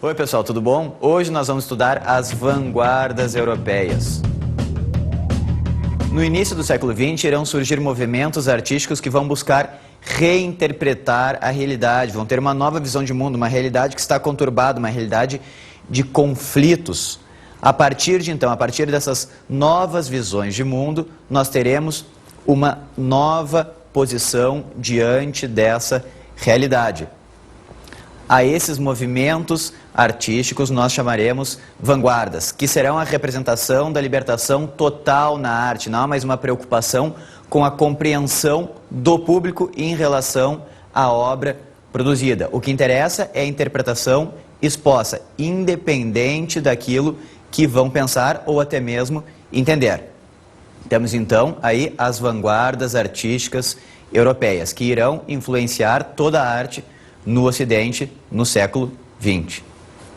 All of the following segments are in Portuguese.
Oi pessoal, tudo bom? Hoje nós vamos estudar as vanguardas europeias. No início do século XX irão surgir movimentos artísticos que vão buscar reinterpretar a realidade, vão ter uma nova visão de mundo, uma realidade que está conturbada, uma realidade de conflitos. A partir dessas novas visões de mundo, nós teremos uma nova posição diante dessa realidade. A esses movimentos artísticos nós chamaremos vanguardas, que serão a representação da libertação total na arte. Não há mais uma preocupação com a compreensão do público em relação à obra produzida. O que interessa é a interpretação exposta, independente daquilo que vão pensar ou até mesmo entender. Temos então aí as vanguardas artísticas europeias, que irão influenciar toda a arte no Ocidente no século XX.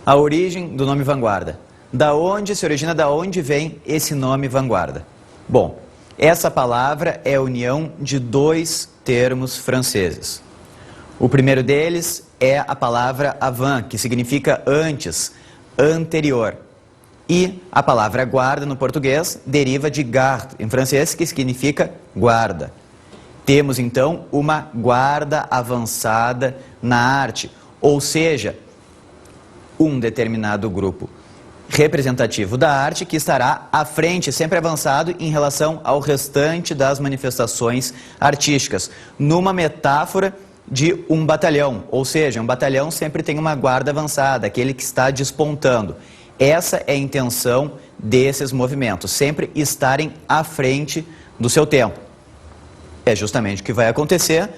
A origem do nome vanguarda. Da onde vem esse nome vanguarda? Bom, essa palavra é a união de dois termos franceses. O primeiro deles é a palavra avant, que significa antes, anterior. E a palavra guarda no português deriva de garde, em francês, que significa guarda. Temos então uma guarda avançada na arte, ou seja, um determinado grupo representativo da arte que estará à frente, sempre avançado em relação ao restante das manifestações artísticas, numa metáfora de um batalhão, ou seja, um batalhão sempre tem uma guarda avançada, aquele que está despontando. Essa é a intenção desses movimentos, sempre estarem à frente do seu tempo. É justamente o que vai acontecer,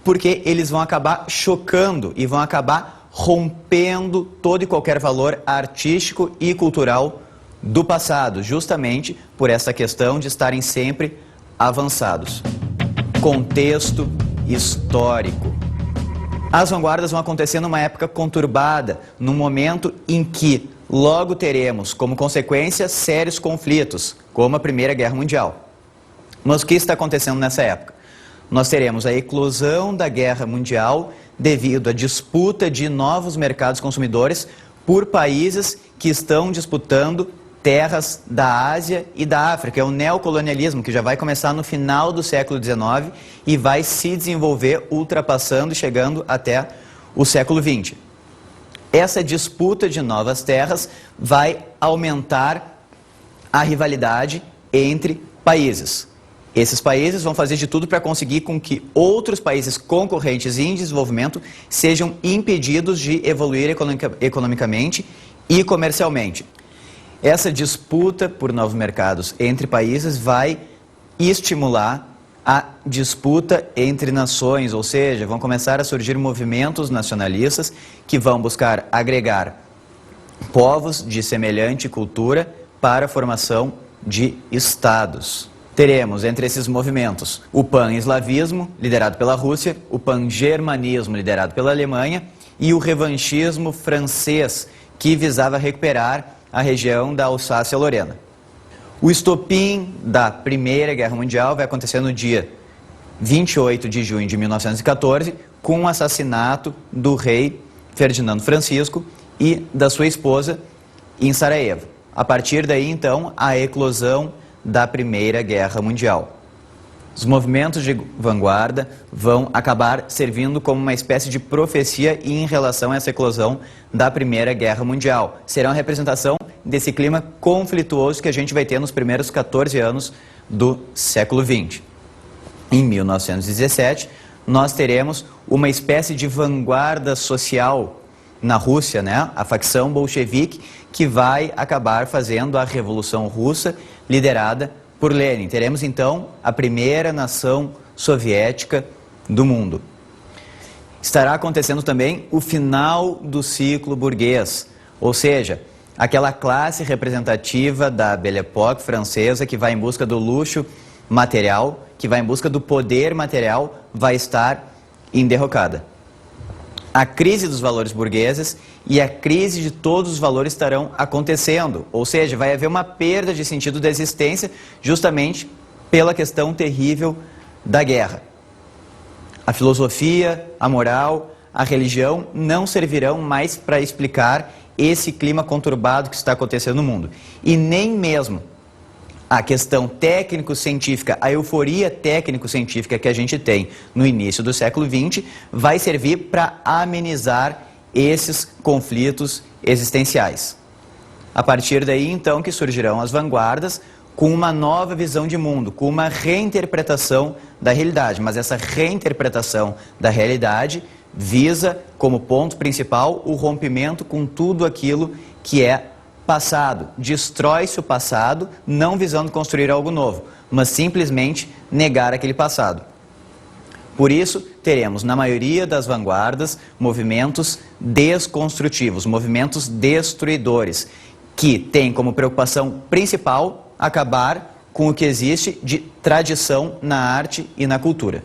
porque eles vão acabar chocando e vão acabar rompendo todo e qualquer valor artístico e cultural do passado, justamente por essa questão de estarem sempre avançados. Contexto histórico. As vanguardas vão acontecer numa época conturbada, num momento em que logo teremos como consequência sérios conflitos, como a Primeira Guerra Mundial. Mas o que está acontecendo nessa época? Nós teremos a eclosão da Guerra Mundial devido à disputa de novos mercados consumidores por países que estão disputando terras da Ásia e da África. É o neocolonialismo que já vai começar no final do século XIX e vai se desenvolver ultrapassando e chegando até o século XX. Essa disputa de novas terras vai aumentar a rivalidade entre países. Esses países vão fazer de tudo para conseguir com que outros países concorrentes em desenvolvimento sejam impedidos de evoluir economicamente e comercialmente. Essa disputa por novos mercados entre países vai estimular a disputa entre nações, ou seja, vão começar a surgir movimentos nacionalistas que vão buscar agregar povos de semelhante cultura para a formação de estados. Teremos entre esses movimentos o pan-eslavismo, liderado pela Rússia, o pan-germanismo, liderado pela Alemanha, e o revanchismo francês, que visava recuperar a região da Alsácia-Lorena. O estopim da Primeira Guerra Mundial vai acontecer no dia 28 de junho de 1914, com o assassinato do rei Ferdinando Francisco e da sua esposa em Sarajevo. A partir daí, então, a eclosão da Primeira Guerra Mundial. Os movimentos de vanguarda vão acabar servindo como uma espécie de profecia em relação a essa eclosão da Primeira Guerra Mundial. Serão a representação desse clima conflituoso que a gente vai ter nos primeiros 14 anos do século XX. Em 1917, nós teremos uma espécie de vanguarda social na Rússia, né? A facção bolchevique, que vai acabar fazendo a Revolução Russa, liderada por Lenin. Teremos então a primeira nação soviética do mundo. Estará acontecendo também o final do ciclo burguês, ou seja, aquela classe representativa da Belle Époque francesa que vai em busca do luxo material, que vai em busca do poder material, vai estar em derrocada. A crise dos valores burgueses e a crise de todos os valores estarão acontecendo, ou seja, vai haver uma perda de sentido da existência justamente pela questão terrível da guerra. A filosofia, a moral, a religião não servirão mais para explicar esse clima conturbado que está acontecendo no mundo. E nem mesmo a questão técnico-científica, a euforia técnico-científica que a gente tem no início do século XX vai servir para amenizar esses conflitos existenciais. A partir daí, então, que surgirão as vanguardas com uma nova visão de mundo, com uma reinterpretação da realidade. Mas essa reinterpretação da realidade visa, como ponto principal, o rompimento com tudo aquilo que é passado. Destrói-se o passado, não visando construir algo novo, mas simplesmente negar aquele passado. Por isso, teremos, na maioria das vanguardas, movimentos desconstrutivos, movimentos destruidores, que têm como preocupação principal acabar com o que existe de tradição na arte e na cultura.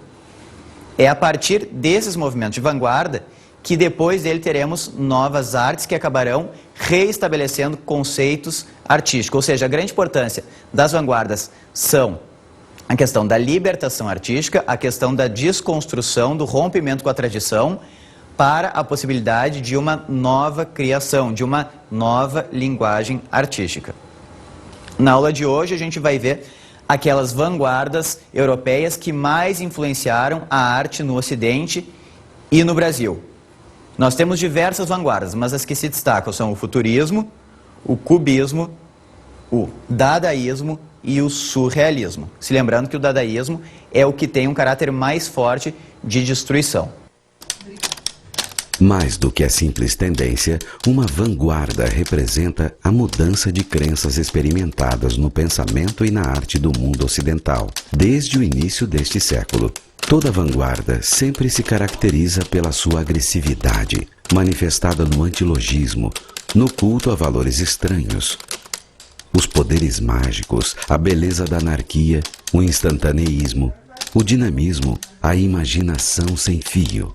É a partir desses movimentos de vanguarda que depois dele teremos novas artes que acabarão reestabelecendo conceitos artísticos. Ou seja, a grande importância das vanguardas são a questão da libertação artística, a questão da desconstrução, do rompimento com a tradição, para a possibilidade de uma nova criação, de uma nova linguagem artística. Na aula de hoje a gente vai ver aquelas vanguardas europeias que mais influenciaram a arte no Ocidente e no Brasil. Nós temos diversas vanguardas, mas as que se destacam são o futurismo, o cubismo, o dadaísmo e o surrealismo. Se lembrando que o dadaísmo é o que tem um caráter mais forte de destruição. Mais do que a simples tendência, uma vanguarda representa a mudança de crenças experimentadas no pensamento e na arte do mundo ocidental, desde o início deste século. Toda vanguarda sempre se caracteriza pela sua agressividade, manifestada no antilogismo, no culto a valores estranhos. Os poderes mágicos, a beleza da anarquia, o instantaneísmo, o dinamismo, a imaginação sem fio.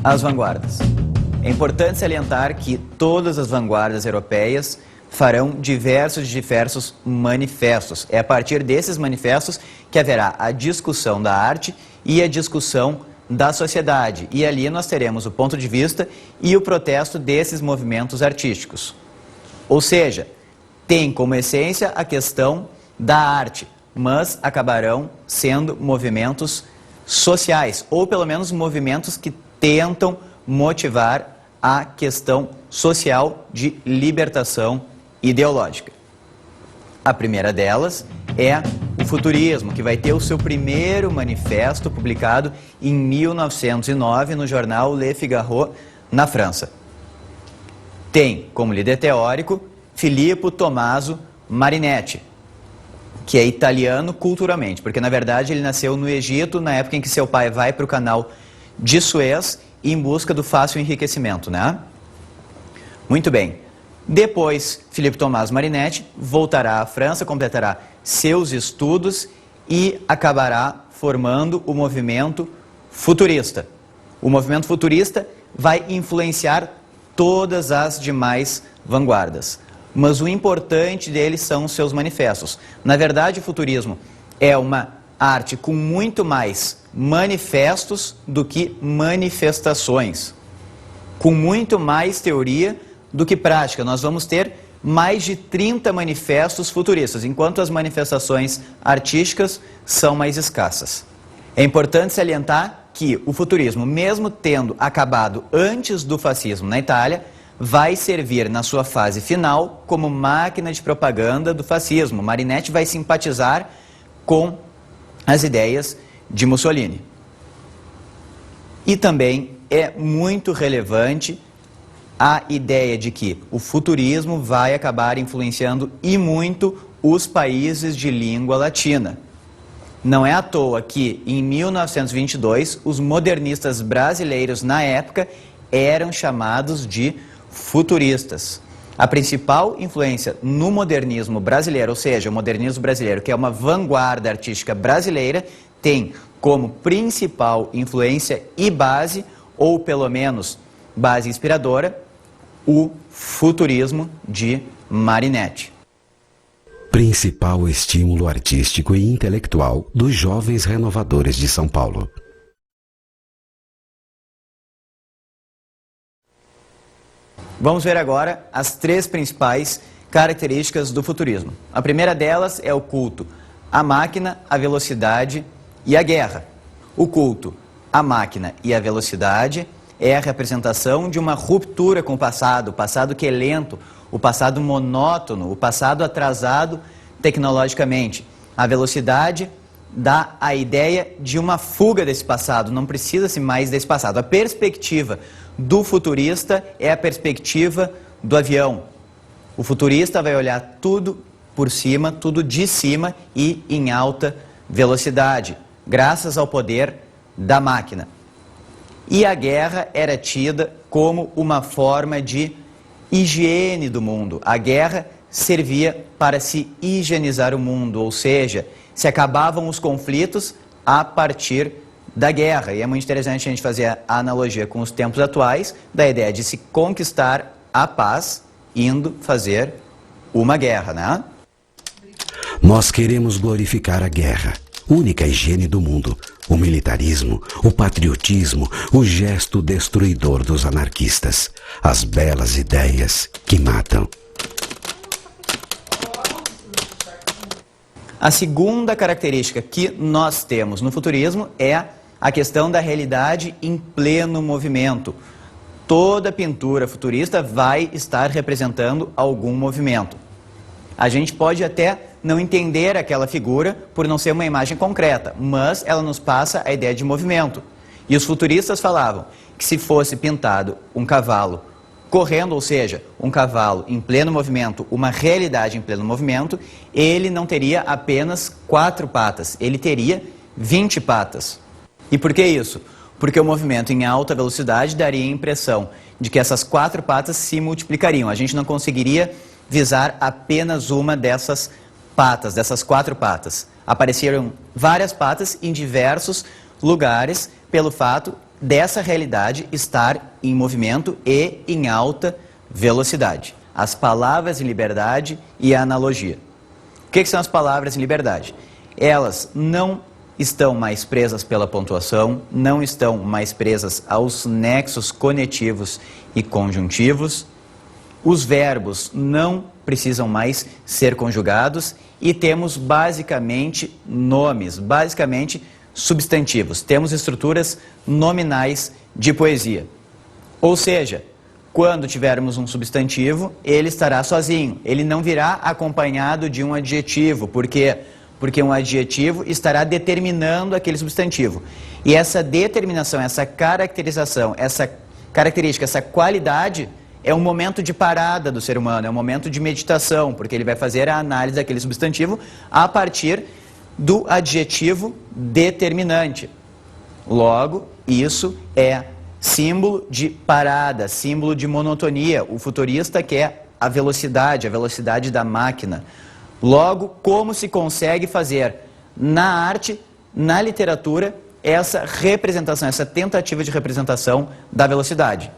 As vanguardas. É importante salientar que todas as vanguardas europeias farão diversos manifestos. É a partir desses manifestos que haverá a discussão da arte e a discussão da sociedade. E ali nós teremos o ponto de vista e o protesto desses movimentos artísticos. Ou seja, tem como essência a questão da arte, mas acabarão sendo movimentos sociais, ou pelo menos movimentos que tentam motivar a questão social de libertação ideológica. A primeira delas é o futurismo, que vai ter o seu primeiro manifesto publicado em 1909 no jornal Le Figaro, na França. Tem como líder teórico Filippo Tommaso Marinetti, que é italiano culturalmente, porque na verdade ele nasceu no Egito na época em que seu pai vai para o canal de Suez em busca do fácil enriquecimento, né? Muito bem. Depois, Filippo Tommaso Marinetti voltará à França, completará seus estudos e acabará formando o movimento futurista. O movimento futurista vai influenciar todas as demais vanguardas. Mas o importante deles são os seus manifestos. Na verdade, o futurismo é uma arte com muito mais manifestos do que manifestações, com muito mais teoria do que prática. Nós vamos ter mais de 30 manifestos futuristas, enquanto as manifestações artísticas são mais escassas. É importante salientar que o futurismo, mesmo tendo acabado antes do fascismo na Itália, vai servir na sua fase final como máquina de propaganda do fascismo. Marinetti vai simpatizar com as ideias de Mussolini. E também é muito relevante a ideia de que o futurismo vai acabar influenciando e muito os países de língua latina. Não é à toa que, em 1922, os modernistas brasileiros, na época, eram chamados de futuristas. A principal influência no modernismo brasileiro, ou seja, o modernismo brasileiro, que é uma vanguarda artística brasileira, tem como principal influência e base, ou pelo menos base inspiradora, o futurismo de Marinetti. Principal estímulo artístico e intelectual dos jovens renovadores de São Paulo. Vamos ver agora as 3 principais características do futurismo. A primeira delas é o culto à máquina, à velocidade e à guerra. O culto à máquina e à velocidade é a representação de uma ruptura com o passado que é lento, o passado monótono, o passado atrasado tecnologicamente. A velocidade dá a ideia de uma fuga desse passado, não precisa-se mais desse passado. A perspectiva do futurista é a perspectiva do avião. O futurista vai olhar tudo por cima, tudo de cima e em alta velocidade, graças ao poder da máquina. E a guerra era tida como uma forma de higiene do mundo. A guerra servia para se higienizar o mundo, ou seja, se acabavam os conflitos a partir da guerra. E é muito interessante a gente fazer a analogia com os tempos atuais, da ideia de se conquistar a paz indo fazer uma guerra, né? Nós queremos glorificar a guerra, única higiene do mundo, o militarismo, o patriotismo, o gesto destruidor dos anarquistas, as belas ideias que matam. A segunda característica que nós temos no futurismo é a questão da realidade em pleno movimento. Toda pintura futurista vai estar representando algum movimento. A gente pode até não entender aquela figura por não ser uma imagem concreta, mas ela nos passa a ideia de movimento. E os futuristas falavam que se fosse pintado um cavalo correndo, ou seja, um cavalo em pleno movimento, uma realidade em pleno movimento, ele não teria apenas 4 patas, ele teria 20 patas. E por que isso? Porque o movimento em alta velocidade daria a impressão de que essas 4 patas se multiplicariam. A gente não conseguiria visar apenas uma dessas patas, dessas 4 patas. Apareceram várias patas em diversos lugares pelo fato dessa realidade estar em movimento e em alta velocidade. As palavras em liberdade e a analogia. O que são as palavras em liberdade? Elas não estão mais presas pela pontuação, não estão mais presas aos nexos conectivos e conjuntivos. Os verbos não precisam mais ser conjugados e temos basicamente nomes, basicamente substantivos. Temos estruturas nominais de poesia. Ou seja, quando tivermos um substantivo, ele estará sozinho. Ele não virá acompanhado de um adjetivo. Por quê? Porque um adjetivo estará determinando aquele substantivo. E essa determinação, essa caracterização, essa característica, essa qualidade é um momento de parada do ser humano, é um momento de meditação, porque ele vai fazer a análise daquele substantivo a partir do adjetivo determinante. Logo, isso é símbolo de parada, símbolo de monotonia. O futurista quer a velocidade da máquina. Logo, como se consegue fazer na arte, na literatura, essa representação, essa tentativa de representação da velocidade?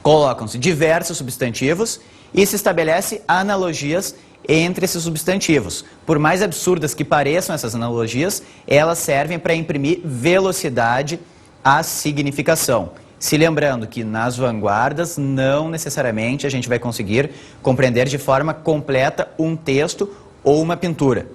Colocam-se diversos substantivos e se estabelece analogias entre esses substantivos. Por mais absurdas que pareçam essas analogias, elas servem para imprimir velocidade à significação. Se lembrando que nas vanguardas não necessariamente a gente vai conseguir compreender de forma completa um texto ou uma pintura.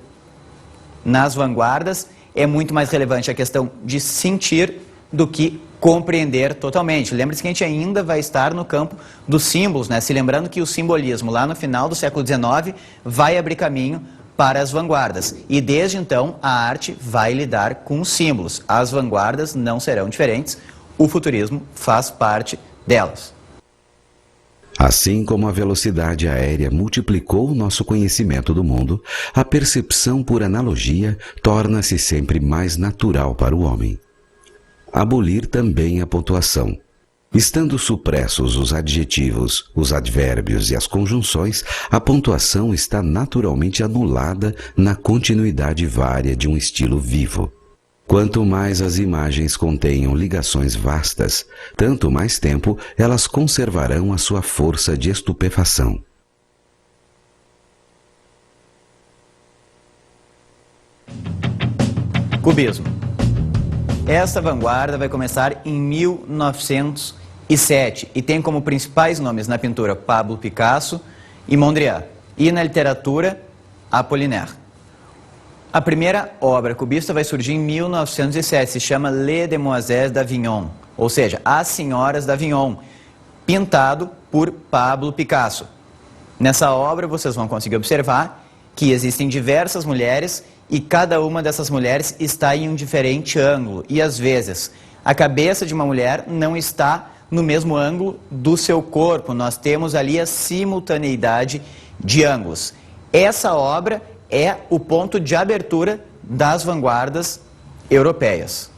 Nas vanguardas é muito mais relevante a questão de sentir do que compreender totalmente. Lembre-se que a gente ainda vai estar no campo dos símbolos, né? Se lembrando que o simbolismo lá no final do século XIX vai abrir caminho para as vanguardas. E desde então a arte vai lidar com os símbolos. As vanguardas não serão diferentes. O futurismo faz parte delas. Assim como a velocidade aérea multiplicou o nosso conhecimento do mundo, a percepção por analogia torna-se sempre mais natural para o homem. Abolir também a pontuação. Estando supressos os adjetivos, os advérbios e as conjunções, a pontuação está naturalmente anulada na continuidade vária de um estilo vivo. Quanto mais as imagens contenham ligações vastas, tanto mais tempo elas conservarão a sua força de estupefação. Cubismo. Essa vanguarda vai começar em 1900 e VII, e tem como principais nomes na pintura Pablo Picasso e Mondrian, e na literatura Apollinaire. A primeira obra cubista vai surgir em 1907, se chama Les Demoiselles d'Avignon, ou seja, As Senhoras d'Avignon, pintado por Pablo Picasso. Nessa obra vocês vão conseguir observar que existem diversas mulheres e cada uma dessas mulheres está em um diferente ângulo. E às vezes a cabeça de uma mulher não está no mesmo ângulo do seu corpo. Nós temos ali a simultaneidade de ângulos. Essa obra é o ponto de abertura das vanguardas europeias.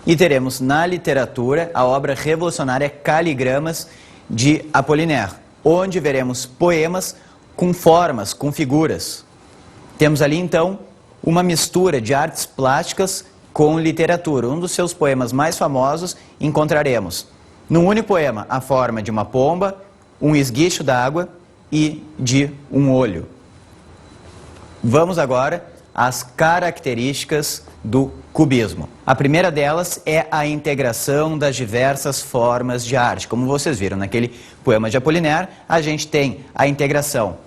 E teremos na literatura a obra revolucionária Caligramas de Apollinaire, onde veremos poemas com formas, com figuras. Temos ali então uma mistura de artes plásticas com literatura. Um dos seus poemas mais famosos encontraremos num único poema a forma de uma pomba, um esguicho d'água e de um olho. Vamos agora às características do cubismo. A primeira delas é a integração das diversas formas de arte. Como vocês viram naquele poema de Apollinaire, a gente tem a integração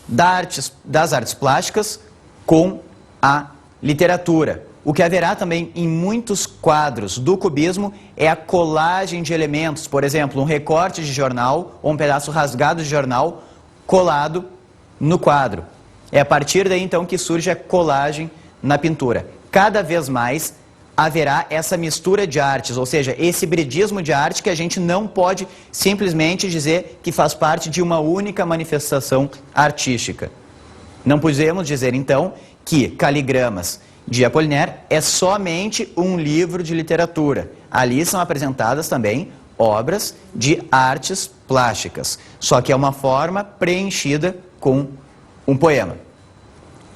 das artes plásticas com a literatura. O que haverá também em muitos quadros do cubismo é a colagem de elementos. Por exemplo, um recorte de jornal ou um pedaço rasgado de jornal colado no quadro. É a partir daí, então, que surge a colagem na pintura. Cada vez mais haverá essa mistura de artes, ou seja, esse hibridismo de arte que a gente não pode simplesmente dizer que faz parte de uma única manifestação artística. Não podemos dizer, então, que Caligramas de Apollinaire é somente um livro de literatura. Ali são apresentadas também obras de artes plásticas, só que é uma forma preenchida com um poema.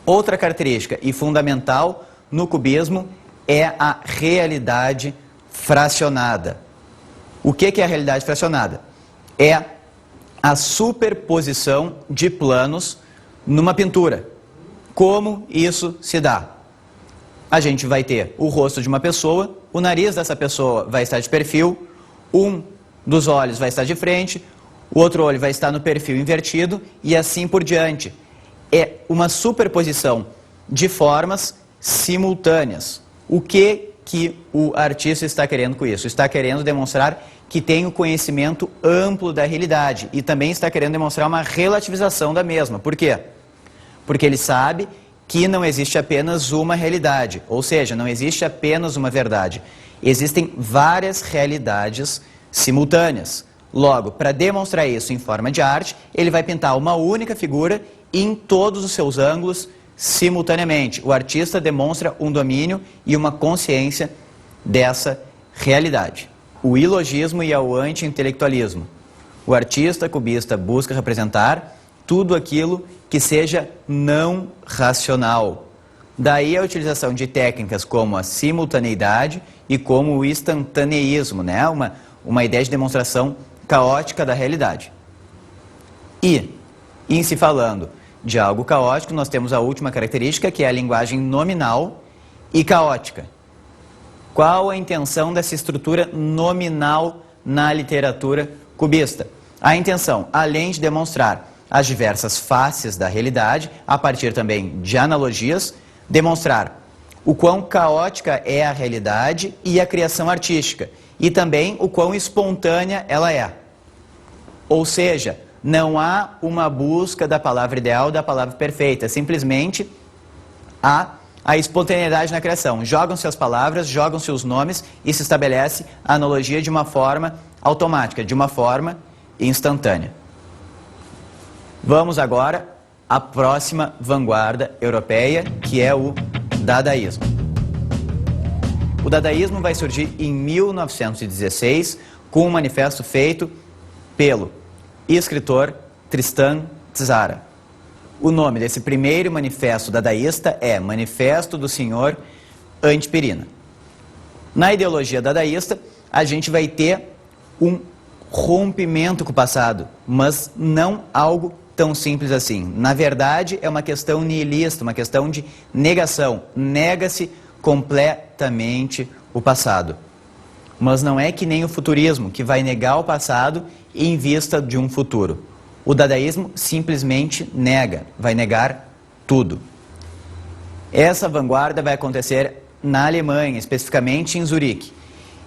Outra característica e fundamental no cubismo é a realidade fracionada. O que é a realidade fracionada? É a superposição de planos numa pintura. Como isso se dá? A gente vai ter o rosto de uma pessoa, o nariz dessa pessoa vai estar de perfil, um dos olhos vai estar de frente, o outro olho vai estar no perfil invertido e assim por diante. É uma superposição de formas simultâneas. O que o artista está querendo com isso? Está querendo demonstrar que tem o conhecimento amplo da realidade e também está querendo demonstrar uma relativização da mesma. Por quê? Porque ele sabe que não existe apenas uma realidade, ou seja, não existe apenas uma verdade. Existem várias realidades simultâneas. Logo, para demonstrar isso em forma de arte, ele vai pintar uma única figura em todos os seus ângulos simultaneamente. O artista demonstra um domínio e uma consciência dessa realidade. O ilogismo e o anti-intelectualismo. O artista cubista busca representar tudo aquilo que seja não racional. Daí a utilização de técnicas como a simultaneidade e como o instantaneísmo, né? Uma ideia de demonstração caótica da realidade. E, em se falando de algo caótico, nós temos a última característica, que é a linguagem nominal e caótica. Qual a intenção dessa estrutura nominal na literatura cubista? A intenção, além de demonstrar as diversas faces da realidade, a partir também de analogias, demonstrar o quão caótica é a realidade e a criação artística, e também o quão espontânea ela é. Ou seja, não há uma busca da palavra ideal, da palavra perfeita, simplesmente há a espontaneidade na criação. Jogam-se as palavras, jogam-se os nomes e se estabelece a analogia de uma forma automática, de uma forma instantânea. Vamos agora à próxima vanguarda europeia, que é o dadaísmo. O dadaísmo vai surgir em 1916 com um manifesto feito pelo escritor Tristan Tzara. O nome desse primeiro manifesto dadaísta é Manifesto do Senhor Antipyrina. Na ideologia dadaísta, a gente vai ter um rompimento com o passado, mas não algo tão simples assim. Na verdade, é uma questão nihilista, uma questão de negação. Nega-se completamente o passado. mas não é que nem o futurismo, que vai negar o passado em vista de um futuro. O dadaísmo simplesmente nega, vai negar tudo. Essa vanguarda vai acontecer na Alemanha, especificamente em Zurique.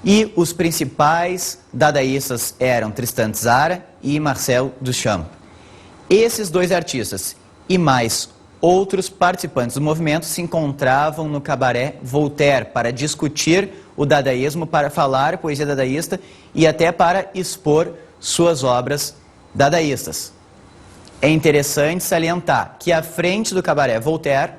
E os principais dadaístas eram Tristan Tzara e Marcel Duchamp. Esses dois artistas e mais outros participantes do movimento se encontravam no Cabaré Voltaire para discutir o dadaísmo, para falar poesia dadaísta e até para expor suas obras dadaístas. É interessante salientar que à frente do Cabaré Voltaire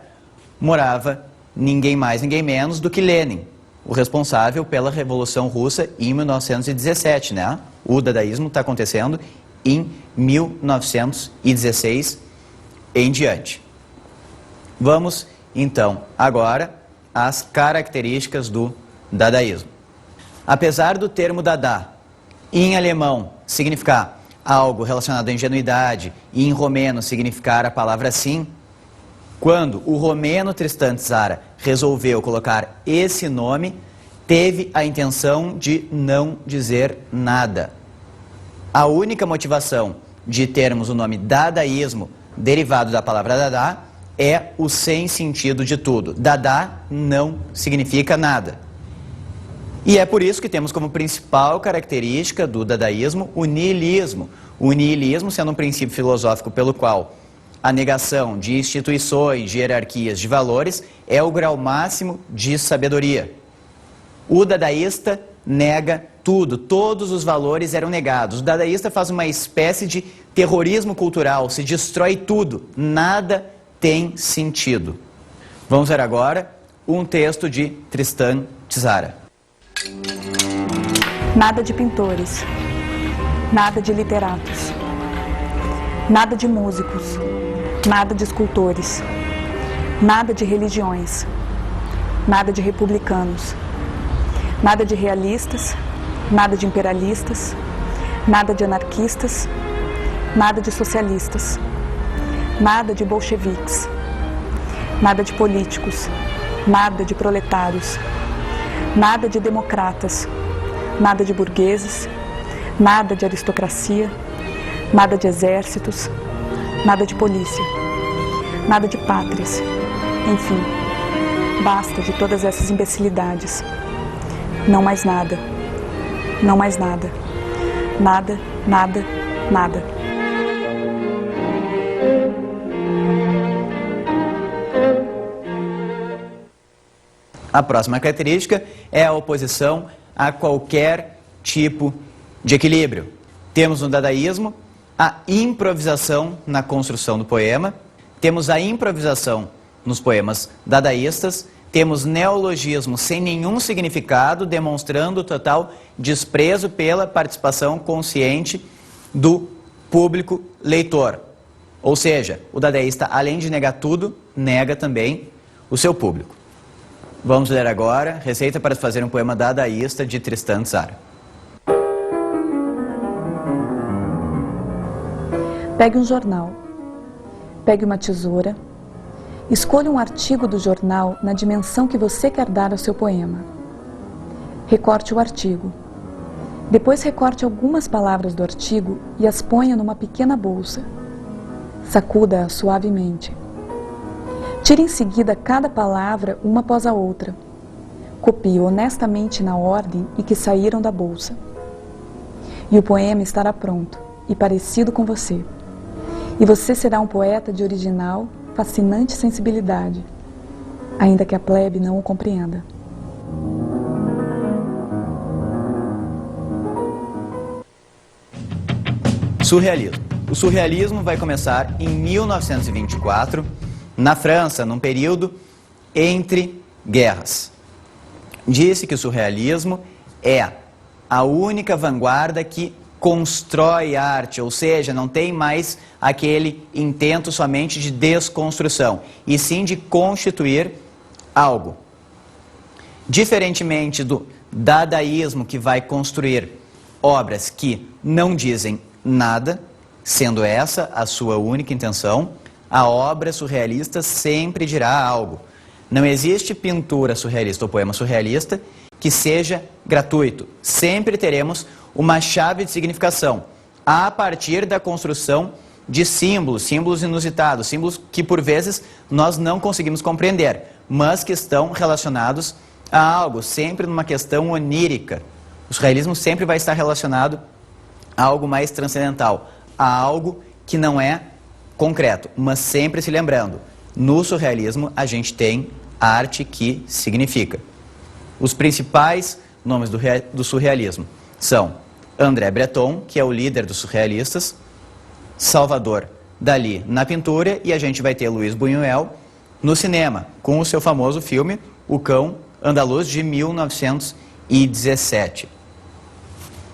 morava ninguém mais, ninguém menos do que Lenin, o responsável pela Revolução Russa em 1917, né? O dadaísmo está acontecendo em 1916 em diante. Vamos, então, agora às características do dadaísmo. Apesar do termo dada, em alemão, significar algo relacionado à ingenuidade e em romeno significar a palavra sim, quando o romeno Tristan Tzara resolveu colocar esse nome, teve a intenção de não dizer nada. A única motivação de termos o nome dadaísmo, derivado da palavra dada, é o sem sentido de tudo. Dada não significa nada. E é por isso que temos como principal característica do dadaísmo o niilismo. O niilismo sendo um princípio filosófico pelo qual a negação de instituições, de hierarquias, de valores é o grau máximo de sabedoria. O dadaísta nega tudo, todos os valores eram negados. O dadaísta faz uma espécie de terrorismo cultural, se destrói tudo, nada tem sentido. Vamos ver agora um texto de Tristan Tzara. Nada de pintores, nada de literatos, nada de músicos, nada de escultores, nada de religiões, nada de republicanos, nada de realistas, nada de imperialistas, nada de anarquistas, nada de socialistas, nada de bolcheviques, nada de políticos, nada de proletários, nada de democratas, nada de burgueses, nada de aristocracia, nada de exércitos, nada de polícia, nada de pátrias, enfim, basta de todas essas imbecilidades. Não mais nada, não mais nada, nada, nada, nada. A próxima característica é a oposição a qualquer tipo de equilíbrio. Temos no dadaísmo a improvisação na construção do poema, temos a improvisação nos poemas dadaístas, temos neologismo sem nenhum significado, demonstrando total desprezo pela participação consciente do público leitor. Ou seja, o dadaísta, além de negar tudo, nega também o seu público. Vamos ler agora Receita para fazer um poema dadaísta de Tristan Tzara. Pegue um jornal, pegue uma tesoura, escolha um artigo do jornal na dimensão que você quer dar ao seu poema. Recorte o artigo. Depois recorte algumas palavras do artigo e as ponha numa pequena bolsa. Sacuda-a suavemente. Tire em seguida cada palavra uma após a outra. Copie honestamente na ordem em que saíram da bolsa. E o poema estará pronto e parecido com você. E você será um poeta de original, fascinante sensibilidade, ainda que a plebe não o compreenda. Surrealismo. O surrealismo vai começar em 1924, na França, num período entre guerras. Disse que o surrealismo é a única vanguarda que constrói arte, ou seja, não tem mais aquele intento somente de desconstrução, e sim de constituir algo. Diferentemente do dadaísmo, que vai construir obras que não dizem nada, sendo essa a sua única intenção, a obra surrealista sempre dirá algo. Não existe pintura surrealista ou poema surrealista que seja gratuito. Sempre teremos uma chave de significação a partir da construção de símbolos, símbolos inusitados, símbolos que por vezes nós não conseguimos compreender, mas que estão relacionados a algo, sempre numa questão onírica. O surrealismo sempre vai estar relacionado a algo mais transcendental, a algo que não é concreto, mas sempre se lembrando, no surrealismo a gente tem arte que significa. Os principais nomes do surrealismo são André Breton, que é o líder dos surrealistas, Salvador Dalí na pintura, e a gente vai ter Luiz Buñuel no cinema, com o seu famoso filme O Cão Andaluz, de 1917.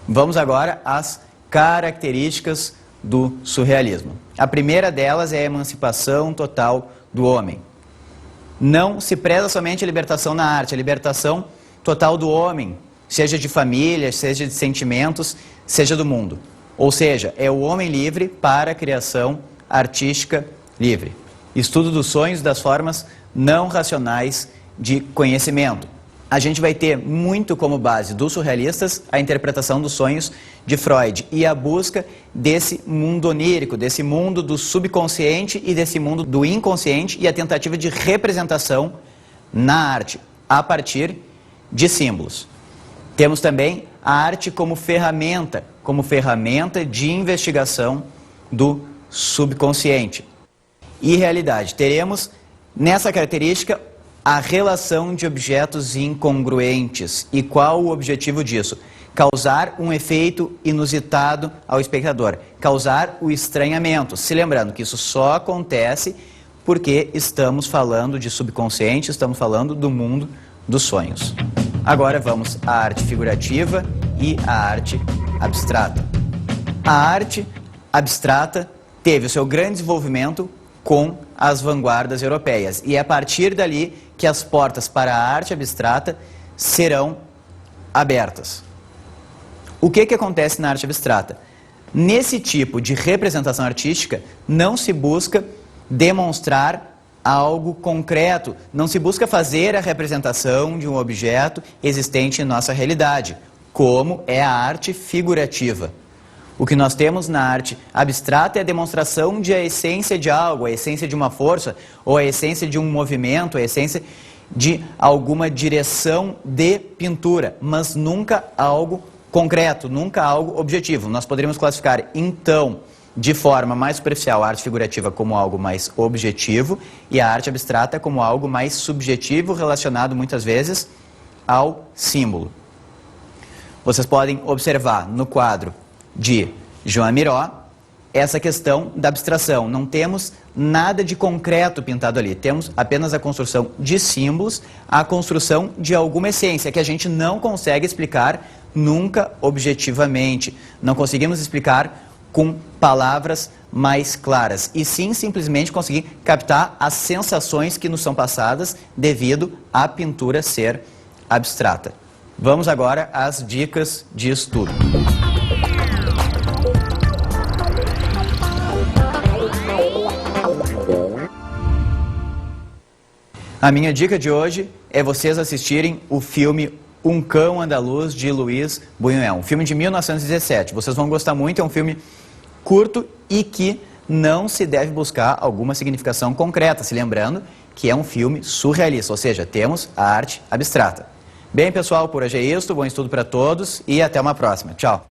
Vamos agora às características do surrealismo. A primeira delas é a emancipação total do homem. Não se preza somente a libertação na arte, a libertação total do homem, seja de família, seja de sentimentos, seja do mundo. Ou seja, é o homem livre para a criação artística livre. Estudo dos sonhos e das formas não racionais de conhecimento. A gente vai ter muito como base dos surrealistas a interpretação dos sonhos de Freud e a busca desse mundo onírico, desse mundo do subconsciente e desse mundo do inconsciente, e a tentativa de representação na arte, a partir de símbolos. Temos também a arte como ferramenta de investigação do subconsciente. E realidade, teremos nessa característica a relação de objetos incongruentes. E qual o objetivo disso? Causar um efeito inusitado ao espectador, causar o estranhamento. Se lembrando que isso só acontece porque estamos falando de subconsciente, estamos falando do mundo dos sonhos. Agora vamos à arte figurativa e à arte abstrata. A arte abstrata teve o seu grande desenvolvimento com as vanguardas europeias, e é a partir dali que as portas para a arte abstrata serão abertas. O que acontece na arte abstrata? Nesse tipo de representação artística, não se busca demonstrar algo concreto, não se busca fazer a representação de um objeto existente em nossa realidade, como é a arte figurativa. O que nós temos na arte abstrata é a demonstração de a essência de algo, a essência de uma força, ou a essência de um movimento, a essência de alguma direção de pintura, mas nunca algo concreto, nunca algo objetivo. Nós poderíamos classificar, então, de forma mais superficial, a arte figurativa como algo mais objetivo e a arte abstrata como algo mais subjetivo, relacionado muitas vezes ao símbolo. Vocês podem observar no quadro de Joan Miró essa questão da abstração. Não temos nada de concreto pintado ali, temos apenas a construção de símbolos, a construção de alguma essência que a gente não consegue explicar nunca objetivamente, não conseguimos explicar com palavras mais claras, e sim simplesmente conseguir captar as sensações que nos são passadas devido à pintura ser abstrata. Vamos agora às dicas de estudo. A minha dica de hoje é vocês assistirem o filme Um Cão Andaluz, de Luiz Buñuel, um filme de 1917. Vocês vão gostar muito, é um filme curto e que não se deve buscar alguma significação concreta, se lembrando que é um filme surrealista, ou seja, temos a arte abstrata. Bem, pessoal, por hoje é isso, bom estudo para todos e até uma próxima. Tchau!